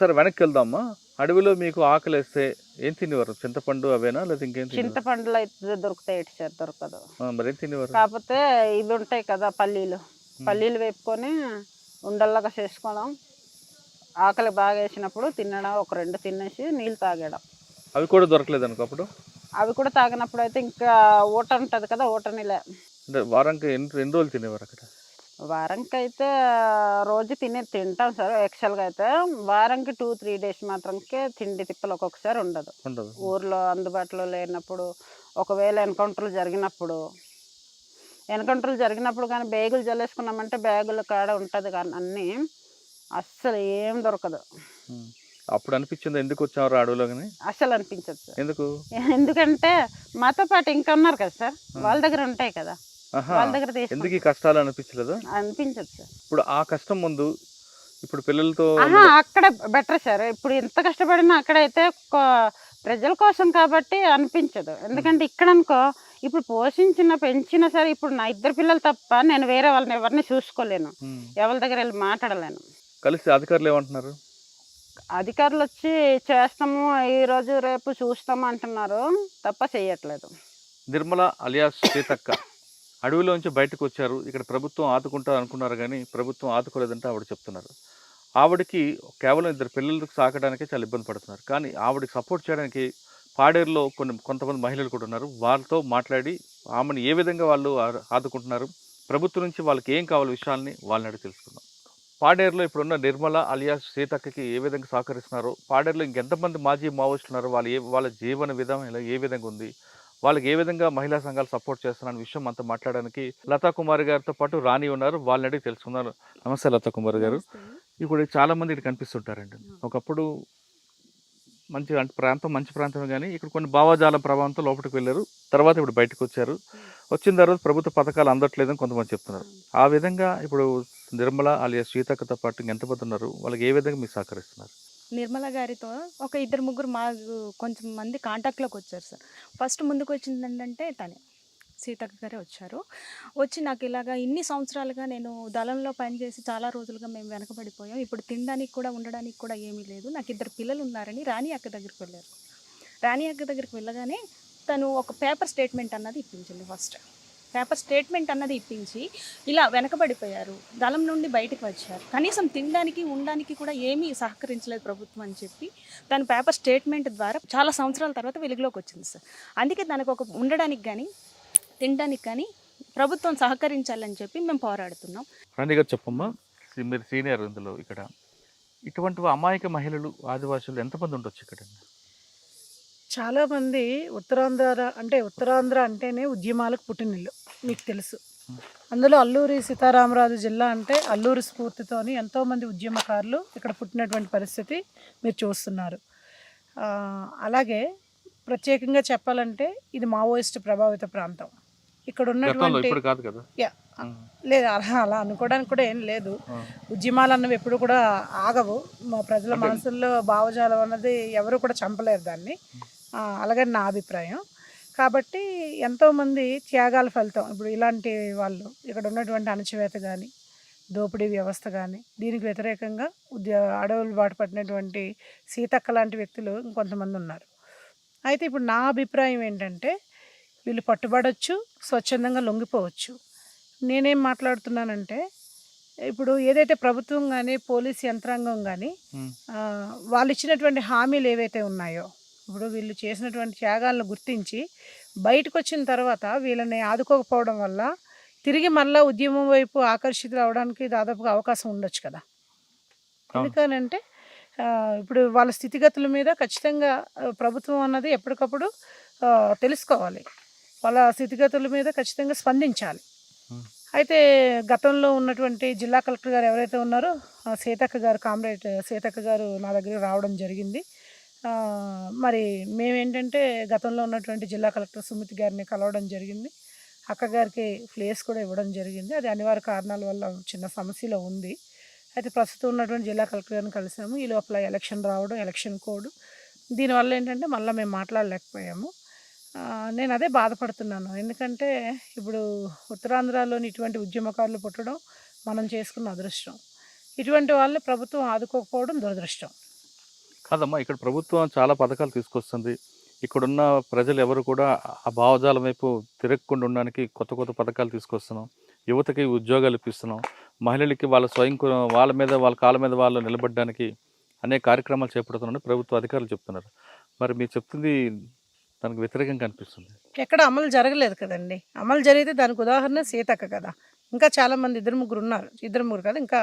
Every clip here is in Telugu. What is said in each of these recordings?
ఒకసారి వెనక్కి వెళ్దామా. అడవిలో మీకు ఆకలేస్తే ఏం తినేవారు? చింతపండు అవేనా? లేదా ఇంకేం తినేవారు? చింతపండులో అయితే దొరుకుతాయి సార్, దొరకదు. మరేం తినేవారు? కాకపోతే ఇవి ఉంటాయి కదా పల్లీలు, పల్లీలు వేపుకొని ఉండల్లాగా చేసుకోవడం, ఆకలి బాగా వేసినప్పుడు తినడం, ఒక 2 తినేసి నీళ్ళు తాగడం. అవి కూడా దొరకలేదు అనుకో అప్పుడు? అవి కూడా తాగినప్పుడు అయితే ఇంకా ఊట ఉంటుంది కదా, ఊట నీళ్ళే. అంటే వారానికి ఎన్ని రోజులు తినేవారు అక్కడ? వారానికైతే రోజు తింటాం సార్. యాక్చువల్గా అయితే వారానికి 2-3 డేస్ మాత్రంకే తిండి తిప్పలు ఒక్కొక్కసారి ఉండదు. ఉండదు. ఊర్లో అందుబాటులో లేనప్పుడు, ఒకవేళ ఎన్కౌంటర్లు జరిగినప్పుడు కానీ బ్యాగులు జల్లేసుకున్నామంటే బ్యాగుల కాడ ఉంటుంది కానీ అన్నీ అస్సలు ఏం దొరకదు. అప్పుడు అనిపించింది ఎందుకు వచ్చారు అడవిలోని? అస్సలు అనిపించదు సార్. ఎందుకు? ఎందుకంటే మాతో పాటు ఇంకా ఉన్నారు కదా సార్, వాళ్ళ దగ్గర ఉంటాయి కదా, వాళ్ళ దగ్గర ఎందుకు ఈ కష్టాలు అనిపించలేదు? అనిపించదు సార్. ఇప్పుడు ఆ కష్టం ముందు ఇప్పుడు పిల్లలతో అక్కడ బెటర్ సార్. ఇప్పుడు ఎంత కష్టపడినా అక్కడైతే ప్రజల కోసం కాబట్టి అనిపించదు. ఎందుకంటే ఇక్కడ అనుకో, ఇప్పుడు పెంచినా సరే, ఇప్పుడు నా 2 పిల్లలు తప్ప నేను వేరే వాళ్ళని ఎవరిని చూసుకోలేను, ఎవరి దగ్గర వెళ్ళి మాట్లాడలేను. కలిసి అధికారులు ఏమంటున్నారు? అధికారులు వచ్చి చేస్తాము, ఈరోజు రేపు చూస్తాము అంటున్నారు తప్ప చేయట్లేదు. నిర్మల అలియాస్ సీతక్క అడవిలోంచి బయటకు వచ్చారు. ఇక్కడ ప్రభుత్వం ఆదుకుంటారు అనుకున్నారు కానీ ప్రభుత్వం ఆదుకోలేదంటే ఆవిడ చెప్తున్నారు. ఆవిడకి కేవలం 2 పిల్లలకు సాకడానికే చాలా ఇబ్బంది పడుతున్నారు. కానీ ఆవిడకి సపోర్ట్ చేయడానికి పాడేరులో కొంతమంది మహిళలు కూడా ఉన్నారు. వాళ్ళతో మాట్లాడి ఆమెను ఏ విధంగా వాళ్ళు ఆదుకుంటున్నారు, ప్రభుత్వం నుంచి వాళ్ళకి ఏం కావాల విషయాల్ని వాళ్ళని అడిగి తెలుసుకుందాం. పాడేరులో ఇప్పుడున్న నిర్మల అలియాస్ సీతక్కకి ఏ విధంగా సహకరిస్తున్నారో, పాడేరులో ఇంకెంతమంది మాజీ మావోయిస్టులు ఉన్నారో, వాళ్ళ జీవన విధానం ఇలా ఏ విధంగా ఉంది, వాళ్ళకి ఏ విధంగా మహిళా సంఘాలు సపోర్ట్ చేస్తున్న విషయం అంతా మాట్లాడడానికి లతా కుమారి గారితో పాటు రాణి ఉన్నారు. వాళ్ళని అడిగి తెలుసుకున్నారు. నమస్తే లతా కుమారి గారు. ఇప్పుడు చాలా మంది ఇక్కడ కనిపిస్తుంటారండి. ఒకప్పుడు మంచి మంచి ప్రాంతమే కానీ ఇక్కడ కొన్ని భావజాల ప్రభావంతో లోపలికి వెళ్ళారు. తర్వాత ఇప్పుడు బయటకు వచ్చారు. వచ్చిన తర్వాత ప్రభుత్వ పథకాలు అందట్లేదని కొంతమంది చెప్తున్నారు. ఆ విధంగా ఇప్పుడు నిర్మల అలియాస్ సీతక్కతో పాటు ఎంతమంది ఉన్నారు, వాళ్ళకి ఏ విధంగా మీరు సహకరిస్తున్నారు? నిర్మల గారితో ఒక 2-3 మాకు కొంచెం మంది కాంటాక్ట్లోకి వచ్చారు సార్. ఫస్ట్ ముందుకు వచ్చింది ఏంటంటే తనే సీతక్క గారే వచ్చారు. వచ్చి నాకు ఇలాగా ఇన్ని సంవత్సరాలుగా నేను దళంలో పనిచేసి చాలా రోజులుగా మేము వెనకబడిపోయాం, ఇప్పుడు తినడానికి కూడా ఉండడానికి కూడా ఏమీ లేదు, నాకు 2 పిల్లలు ఉన్నారని రాణి అక్క దగ్గరికి వెళ్ళారు. రాణి అక్క దగ్గరికి వెళ్ళగానే తను ఒక పేపర్ స్టేట్మెంట్ అన్నది ఇప్పించింది. ఫస్ట్ పేపర్ స్టేట్మెంట్ అన్నది ఇప్పించి ఇలా వెనకబడిపోయారు, దళం నుండి బయటకు వచ్చారు, కనీసం తినడానికి ఉండడానికి కూడా ఏమీ సహకరించలేదు ప్రభుత్వం అని చెప్పి తను పేపర్ స్టేట్మెంట్ ద్వారా చాలా సంవత్సరాల తర్వాత వెలుగులోకి వచ్చింది సార్. అందుకే తనకు ఒక ఉండడానికి కానీ తినడానికి కానీ ప్రభుత్వం సహకరించాలని చెప్పి మేము పోరాడుతున్నాం. రాణి గారు చెప్పమ్మా, మీరు సీనియర్ ఇందులో. ఇక్కడ ఇటువంటి అమాయక మహిళలు ఆదివాసులు ఎంతమంది ఉండొచ్చు ఇక్కడ? చాలామంది ఉత్తరాంధ్ర అంటేనే ఉద్యమాలకు పుట్టినిల్లు, మీకు తెలుసు. అందులో అల్లూరి సీతారామరాజు జిల్లా అంటే అల్లూరి స్ఫూర్తితోని ఎంతోమంది ఉద్యమకారులు ఇక్కడ పుట్టినటువంటి పరిస్థితి మీరు చూస్తున్నారు. అలాగే ప్రత్యేకంగా చెప్పాలంటే ఇది మావోయిస్ట్ ప్రభావిత ప్రాంతం. ఇక్కడ ఉన్నటువంటి లేదు, అలా అనుకోవడానికి కూడా ఏం లేదు. ఉద్యమాలు అన్నవి ఎప్పుడు కూడా ఆగవు. మా ప్రజల మనసుల్లో భావజాలం అన్నది ఎవరు కూడా చంపలేరు దాన్ని, అలాగే నా అభిప్రాయం. కాబట్టి ఎంతోమంది త్యాగాల ఫలితం ఇప్పుడు ఇలాంటి వాళ్ళు ఇక్కడ ఉన్నటువంటి అణచివేత కానీ, దోపిడీ వ్యవస్థ కానీ, దీనికి వ్యతిరేకంగా అడవులు బాట పట్టినటువంటి సీతక్క లాంటి వ్యక్తులు ఇంకొంతమంది ఉన్నారు. అయితే ఇప్పుడు నా అభిప్రాయం ఏంటంటే వీళ్ళు పట్టుబడవచ్చు, స్వచ్ఛందంగా లొంగిపోవచ్చు. నేనేం మాట్లాడుతున్నానంటే ఇప్పుడు ఏదైతే ప్రభుత్వం కానీ పోలీస్ యంత్రాంగం కానీ వాళ్ళు ఇచ్చినటువంటి హామీలు ఏవైతే ఉన్నాయో, ఇప్పుడు వీళ్ళు చేసినటువంటి త్యాగాలను గుర్తించి బయటకు వచ్చిన తర్వాత వీళ్ళని ఆదుకోకపోవడం వల్ల తిరిగి మళ్ళీ ఉద్యమం వైపు ఆకర్షితులు అవడానికి దాదాపుగా అవకాశం ఉండొచ్చు కదా. ఎందుకనంటే ఇప్పుడు వాళ్ళ స్థితిగతుల మీద ఖచ్చితంగా ప్రభుత్వం అన్నది ఎప్పటికప్పుడు తెలుసుకోవాలి, వాళ్ళ స్థితిగతుల మీద ఖచ్చితంగా స్పందించాలి. అయితే గతంలో ఉన్నటువంటి జిల్లా కలెక్టర్ గారు ఎవరైతే ఉన్నారో సీతక్క గారు, కామ్రేడ్ సీతక్క గారు నా దగ్గరికి రావడం జరిగింది. మరి మేమేంటంటే గతంలో ఉన్నటువంటి జిల్లా కలెక్టర్ సుమిత్ గారిని కలవడం జరిగింది. అక్కగారికి ప్లేస్ కూడా ఇవ్వడం జరిగింది. అది అనివార్య కారణాల వల్ల చిన్న సమస్యలో ఉంది. అయితే ప్రస్తుతం ఉన్నటువంటి జిల్లా కలెక్టర్ గారిని కలిసాము. ఈ లోపల ఎలక్షన్ రావడం, ఎలక్షన్ కోడ్, దీనివల్ల ఏంటంటే మళ్ళీ మేము మాట్లాడలేకపోయాము. నేను అదే బాధపడుతున్నాను. ఎందుకంటే ఇప్పుడు ఉత్తరాంధ్రలోని ఇటువంటి ఉద్యమకారులు పుట్టడం మనం చేసుకున్న అదృష్టం. ఇటువంటి వాళ్ళని ప్రభుత్వం ఆదుకోకపోవడం దురదృష్టం. కాదమ్మా, ఇక్కడ ప్రభుత్వం చాలా పథకాలు తీసుకొస్తుంది. ఇక్కడున్న ప్రజలు ఎవరు కూడా ఆ భావజాలం వైపు తిరగకుండా ఉండడానికి కొత్త కొత్త పథకాలు తీసుకొస్తున్నాం. యువతకి ఉద్యోగాలు ఇప్పిస్తున్నాం. మహిళలకి వాళ్ళ వాళ్ళ మీద వాళ్ళ కాళ్ళ మీద వాళ్ళు నిలబడడానికి అనేక కార్యక్రమాలు చేపడుతున్నామని ప్రభుత్వ అధికారులు చెప్తున్నారు. మరి మీరు చెప్తుంది దానికి వ్యతిరేకంగా అనిపిస్తుంది. ఎక్కడ అమలు జరగలేదు కదండి. అమలు జరిగితే దానికి ఉదాహరణ సీతక్క కదా. ఇంకా చాలామంది 2-3 ఉన్నారు. 2-3 కాదు, ఇంకా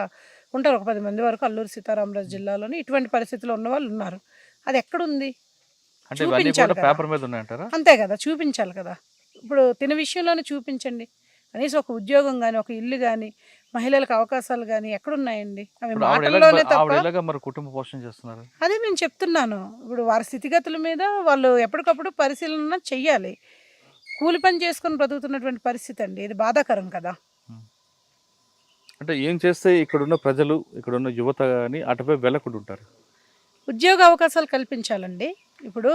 ఉంటారు, ఒక 10 మంది వరకు అల్లూరు సీతారామరాజు జిల్లాలోని ఇటువంటి పరిస్థితుల్లో ఉన్న వాళ్ళు ఉన్నారు. అది ఎక్కడుంది? అంటే ఇవన్నీ చూపించాలి కూడా కదా. పేపర్ మీద ఉన్నాయంటారా? అంతే కదా, చూపించాలి కదా. ఇప్పుడు తిన విషయంలోనే చూపించండి. కనీసం ఒక ఉద్యోగం కానీ, ఒక ఇల్లు కానీ, మహిళలకు అవకాశాలు కానీ ఎక్కడున్నాయండి? అవి ఇప్పుడు ఆవిడ మాటల్లోనే ఆవిడ తప్ప. ఎలాగా మరి కుటుంబ పోషణ చేస్తున్నారు? అదే నేను చెప్తున్నాను. ఇప్పుడు వారి స్థితిగతుల మీద వాళ్ళు ఎప్పటికప్పుడు పరిశీలన చెయ్యాలి. కూలి పని చేసుకొని బ్రతుకుతున్నటువంటి పరిస్థితి అండి, ఇది బాధాకరం కదా. అంటే ఏం చేస్తే ఇక్కడున్న ప్రజలు, ఇక్కడున్న యువత అని అటువైపు వెళ్ళకుండా ఉంటారు? ఉద్యోగ అవకాశాలు కల్పించాలండి. ఇప్పుడు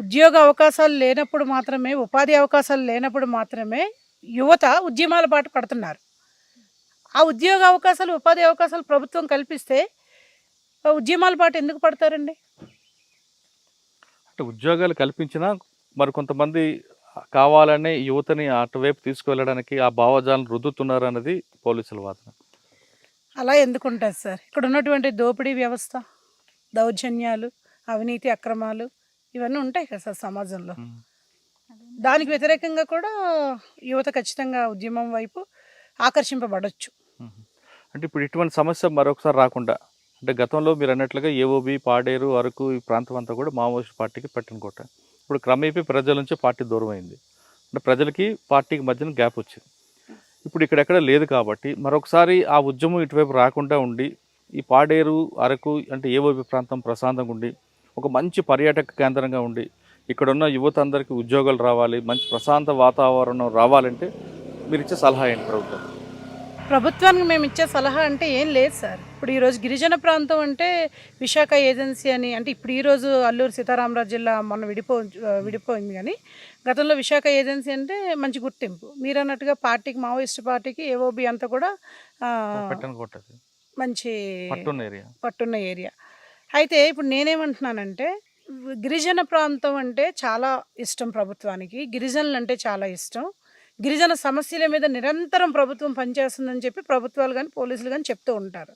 ఉద్యోగ అవకాశాలు లేనప్పుడు మాత్రమే, ఉపాధి అవకాశాలు లేనప్పుడు మాత్రమే యువత ఉద్యమాల బాట పడుతున్నారు. ఆ ఉద్యోగ అవకాశాలు, ఉపాధి అవకాశాలు ప్రభుత్వం కల్పిస్తే ఆ ఉద్యమాల బాట ఎందుకు పడతారండి? అంటే ఉద్యోగాలు కల్పించినా మరి కొంతమంది కావాలనే యువతని అటువైపు తీసుకువెళ్ళడానికి ఆ భావజాలను రుద్దుతున్నారు అన్నది పోలీసుల వాదన. అలా ఎందుకు ఉంటుంది సార్? ఇక్కడ ఉన్నటువంటి దోపిడీ వ్యవస్థ, దౌర్జన్యాలు, అవినీతి అక్రమాలు ఇవన్నీ ఉంటాయి కదా సార్ సమాజంలో. ఉమ్. దానికి వ్యతిరేకంగా కూడా యువత ఖచ్చితంగా ఉద్యమం వైపు ఆకర్షింపబడవచ్చు. ఉమ్. అంటే ఇప్పుడు ఇటువంటి సమస్య మరొకసారి రాకుండా, అంటే గతంలో మీరు అన్నట్లుగా ఏఓబి, పాడేరు, అరకు ఈ ప్రాంతం అంతా కూడా మావోయిస్ట్ పార్టీకి పట్టిన కోట. ఇప్పుడు క్రమేపీ ప్రజల నుంచి పార్టీ దూరం అయింది. అంటే ప్రజలకి పార్టీకి మధ్యన గ్యాప్ వచ్చింది. ఇప్పుడు ఇక్కడెక్కడ లేదు కాబట్టి మరొకసారి ఆ ఉద్యమం ఇటువైపు రాకుండా ఉండి, ఈ పాడేరు, అరకు అంటే ఏఓబి ప్రాంతం ప్రశాంతంగా ఉండి, ఒక మంచి పర్యాటక కేంద్రంగా ఉండి, ఇక్కడున్న యువత అందరికీ ఉద్యోగాలు రావాలి, మంచి ప్రశాంత వాతావరణం రావాలంటే మీరు ఇచ్చే సలహా ఏంటి ప్రభుత్వం? ప్రభుత్వానికి మేము ఇచ్చే సలహా అంటే ఏం లేదు సార్. ఇప్పుడు ఈరోజు గిరిజన ప్రాంతం అంటే విశాఖ ఏజెన్సీ అని, అంటే ఇప్పుడు ఈరోజు అల్లూరు సీతారామరాజు జిల్లా మొన్న విడిపోయింది కానీ గతంలో విశాఖ ఏజెన్సీ అంటే మంచి గుర్తింపు. మీరు అన్నట్టుగా పార్టీకి, మావోయిస్ట్ పార్టీకి ఏఓబి అంతా కూడా పట్టణ కోట అది. మంచి పట్టున్న ఏరియా. పట్టున్న ఏరియా. అయితే ఇప్పుడు నేనేమంటున్నానంటే గిరిజన ప్రాంతం అంటే చాలా ఇష్టం ప్రభుత్వానికి, గిరిజనులు అంటే చాలా ఇష్టం. గిరిజన సమస్యల మీద నిరంతరం ప్రభుత్వం పనిచేస్తుందని చెప్పి ప్రభుత్వాలు కానీ పోలీసులు కానీ చెప్తూ ఉంటారు.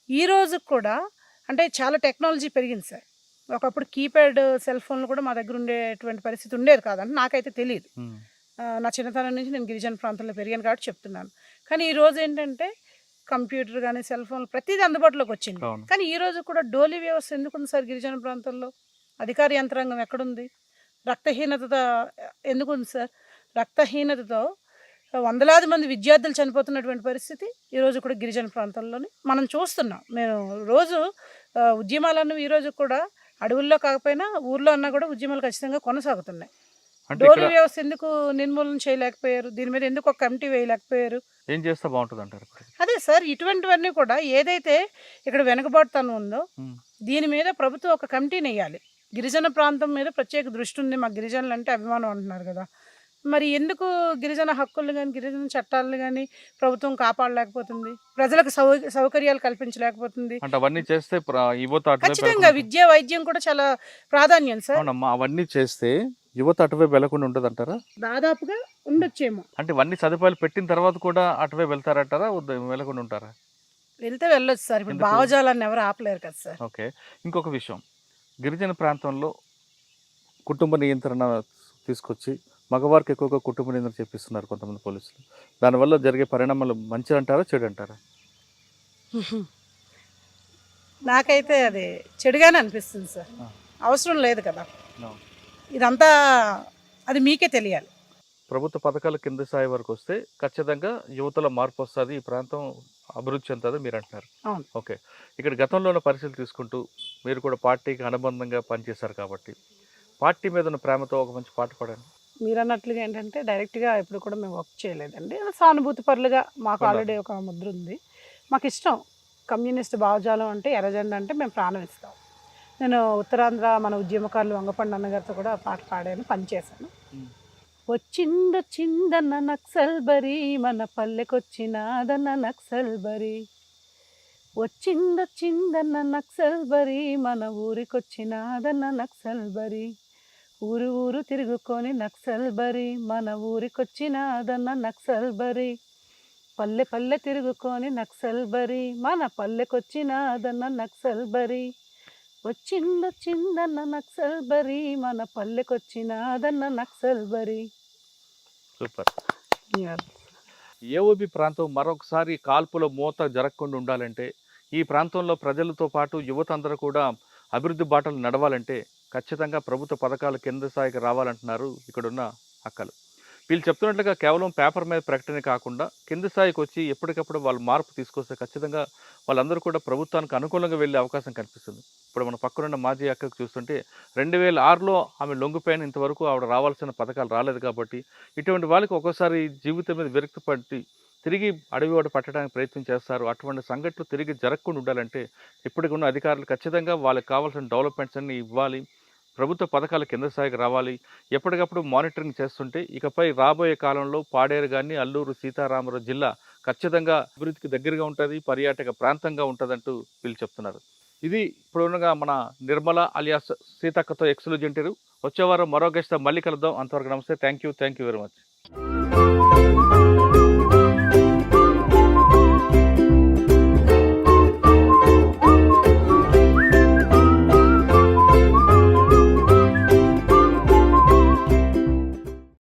ఈరోజు కూడా అంటే చాలా టెక్నాలజీ పెరిగింది సార్. ఒకప్పుడు కీప్యాడ్ సెల్ ఫోన్లు కూడా మా దగ్గర ఉండేటువంటి పరిస్థితి ఉండేది కాదంటే నాకైతే తెలియదు. ఉమ్. నా చిన్నతనం నుంచి నేను గిరిజన ప్రాంతంలో పెరిగాను కాబట్టి చెప్తున్నాను. కానీ ఈరోజు ఏంటంటే కంప్యూటర్ కానీ సెల్ ఫోన్లు ప్రతిదీ అందుబాటులోకి వచ్చింది. అవును. కానీ ఈరోజు కూడా డోలీ వ్యవస్థ ఎందుకుంది సార్ గిరిజన ప్రాంతంలో? అధికార యంత్రాంగం ఎక్కడుంది? రక్తహీనత ఎందుకుంది సార్? రక్తహీనతతో వందలాది మంది విద్యార్థులు చనిపోతున్నటువంటి పరిస్థితి ఈరోజు కూడా గిరిజన ప్రాంతంలోని మనం చూస్తున్నాం. మేము రోజు ఉద్యమాలను ఈరోజు కూడా అడవుల్లో కాకపోయినా ఊర్లో అన్నా కూడా ఉద్యమాలు ఖచ్చితంగా కొనసాగుతున్నాయి. అంటే డోలీ ఇక్కడ వ్యవస్థ ఎందుకు నిర్మూలన చేయలేకపోయారు? దీని మీద ఎందుకు ఒక కమిటీ వేయలేకపోయారు? ఏం చేస్తే బాగుంటుంది అంటారు? అదే సార్, ఇటువంటివన్నీ కూడా ఏదైతే ఇక్కడ వెనుకబాటుతనం ఉందో ఉమ్. దీని మీద ప్రభుత్వం ఒక కమిటీని వేయాలి. గిరిజన ప్రాంతం మీద ప్రత్యేక దృష్టి ఉంది, మా గిరిజనులు అంటే అభిమానం అంటున్నారు కదా. మరి ఎందుకు గిరిజన హక్కులు కానీ, గిరిజన చట్టాలను కానీ ప్రభుత్వం కాపాడలేకపోతుంది? ప్రజలకు సౌకర్యాలు కల్పించలేకపోతుంది? అంటే అవన్నీ చేస్తే యువత అటువైపు ఖచ్చితంగా వెళ్ళకుండా- విద్య, వైద్యం కూడా చాలా ప్రాధాన్యం సార్. అవునమ్మా, అవన్నీ చేస్తే యువత అటువైపు వెళ్ళకుండా ఉంటుంది అంటారా? దాదాపుగా ఉండొచ్చేమో. అంటే ఇవన్నీ సదుపాయాలు పెట్టిన తర్వాత కూడా అటువైపు వెళ్తారంటారా, వెళ్ళకుండా ఉంటారా? వెళ్తే వెళ్ళొచ్చు సార్. ఇప్పుడు ఎందుకు? భావజాలాన్ని ఎవరు ఆపలేరు కదా సార్. ఓకే. ఇంకొక విషయం, గిరిజన ప్రాంతంలో కుటుంబ నియంత్రణ తీసుకొచ్చి మగవారికి ఎక్కువగా కుటుంబ నియంత్రణ చేపిస్తున్నారు కొంతమంది పోలీసులు. దానివల్ల జరిగే పరిణామాలు మంచి అంటారా, చెడు అంటారా? నాకైతే అది చెడుగానే అనిపిస్తుంది సార్. ఆ. అవసరం లేదు కదా. No. ఇదంతా అది మీకే తెలియాలి. ప్రభుత్వ పథకాల కింద స్థాయి వరకు వస్తే ఖచ్చితంగా యువతలో మార్పు వస్తుంది, ఈ ప్రాంతం అభివృద్ధి చెందుతుంది మీరు అంటున్నారు. అవును. ఓకే. ఇక్కడ గతంలో ఉన్న పరిస్థితులు తీసుకుంటూ మీరు కూడా పార్టీకి అనుబంధంగా పనిచేశారు కాబట్టి పార్టీ మీద ఉన్న ప్రేమతో ఒక మంచి పాట పాడండి. మీరు అన్నట్లుగా ఏంటంటే డైరెక్ట్గా ఇప్పుడు కూడా మేము వర్క్ చేయలేదండి. సానుభూతి పరులుగా మాకు ఆల్రెడీ ఒక ముద్ర ఉంది. మాకు ఇష్టం కమ్యూనిస్ట్ భావజాలం అంటే, ఎర్రజెండా అంటే మేము ప్రాణం ఇస్తాం. నేను ఉత్తరాంధ్ర మన ఉద్యమకారులు వంగపండు అన్నగారితో కూడా పాట పాడాను, పనిచేశాను. వచ్చిందన్న నక్సల్ బరి, మన పల్లెకొచ్చినాదన్న నక్సల్ బరి, వచ్చిందొచ్చిందన్న నక్సల్ బరి మన ఊరికొచ్చినాదన్న నక్సల్ బరి ఊరు ఊరు తిరుగుకొని నక్సల్ బరి మన ఊరికొచ్చినాదన్న నక్సల్ బరి పల్లె పల్లె తిరుగుకొని నక్సల్ బరి మన పల్లెకొచ్చినాదన్న నక్సల్ బరి వచ్చిందొచ్చిందన్న నక్సల్ బరి మన పల్లెకొచ్చినాదన్న నక్సల్ బరి. సూపర్. ఏఓబి ప్రాంతం మరొకసారి కాల్పుల మూత జరగకుండా ఉండాలంటే, ఈ ప్రాంతంలో ప్రజలతో పాటు యువత అందరూ కూడా అభివృద్ధి బాటలు నడవాలంటే ఖచ్చితంగా ప్రభుత్వ పథకాలు కేంద్ర స్థాయికి రావాలంటున్నారు ఇక్కడున్న అక్కలు. వీళ్ళు చెప్తున్నట్లుగా కేవలం పేపర్ మీద ప్రకటన కాకుండా కింద స్థాయికి వచ్చి ఎప్పటికప్పుడు వాళ్ళు మార్పు తీసుకొస్తే ఖచ్చితంగా వాళ్ళందరూ కూడా ప్రభుత్వానికి అనుకూలంగా వెళ్ళే అవకాశం కనిపిస్తుంది. ఇప్పుడు మన పక్కనున్న మాజీ అక్కకు చూస్తుంటే 2006లో ఆమె లొంగిపోయిన ఇంతవరకు ఆవిడ రావాల్సిన పథకాలు రాలేదు కాబట్టి ఇటువంటి వాళ్ళకి ఒక్కోసారి జీవితం మీద విరక్తి పట్టి తిరిగి అడవి వాడు పట్టడానికి ప్రయత్నం చేస్తారు. అటువంటి సంఘటనలు తిరిగి జరగకుండా ఉండాలంటే ఇప్పటికి ఉన్న అధికారులు ఖచ్చితంగా వాళ్ళకి కావాల్సిన డెవలప్మెంట్స్ అన్ని ఇవ్వాలి. ప్రభుత్వ పథకాలు కింద స్థాయికి రావాలి. ఎప్పటికప్పుడు మానిటరింగ్ చేస్తుంటే ఇకపై రాబోయే కాలంలో పాడేరు కానీ అల్లూరు సీతారామరాజు జిల్లా ఖచ్చితంగా అభివృద్ధికి దగ్గరగా ఉంటుంది, పర్యాటక ప్రాంతంగా ఉంటుందంటూ వీళ్ళు చెప్తున్నారు. ఇది ఇప్పుడున్నగా మన నిర్మల అలియాస్ సీతక్కతో ఎక్స్క్లూజివ్ ఇంటర్వ్యూ. వచ్చే వారం మరో గెస్ట్ మళ్ళీ కలుద్దాం. అంతవరకు నమస్తే. Thank you very much.